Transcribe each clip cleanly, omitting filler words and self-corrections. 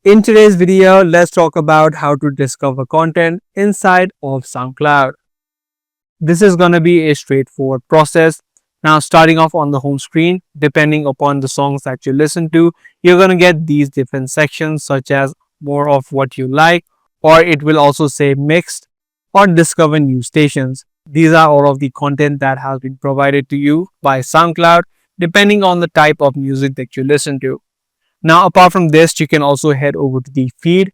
In today's video, let's talk about how to discover content inside of SoundCloud. This is going to be a straightforward process. Now, starting off on the home screen, depending upon the songs that you listen to, you're going to get these different sections such as more of what you like, or it will also say mixed or discover new stations. These are all of the content that has been provided to you by SoundCloud, depending on the type of music that you listen to. Now, apart from this, you can also head over to the feed.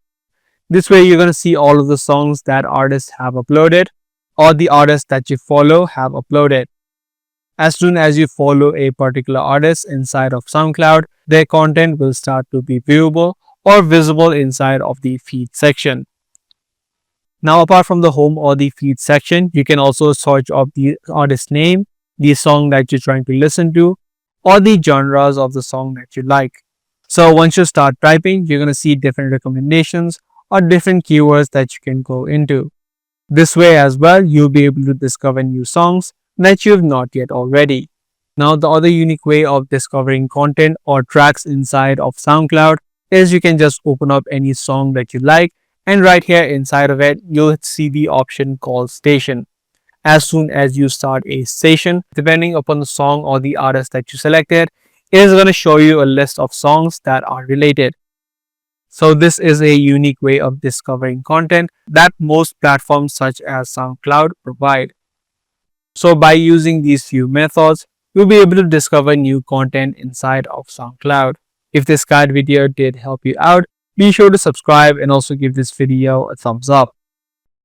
This way, you're going to see all of the songs that artists have uploaded or the artists that you follow have uploaded. As soon as you follow a particular artist inside of SoundCloud, their content will start to be viewable or visible inside of the feed section. Now, apart from the home or the feed section, you can also search up the artist name, the song that you're trying to listen to, or the genres of the song that you like. So once you start typing, you're going to see different recommendations or different keywords that you can go into. This way as well, you'll be able to discover new songs that you've not yet already. Now, the other unique way of discovering content or tracks inside of SoundCloud is you can just open up any song that you like, and right here inside of it, you'll see the option called station. As soon as you start a station, depending upon the song or the artist that you selected, it is going to show you a list of songs that are related. So this is a unique way of discovering content that most platforms such as SoundCloud provide. So by using these few methods, you'll be able to discover new content inside of SoundCloud. If this guide video did help you out, be sure to subscribe and also give this video a thumbs up.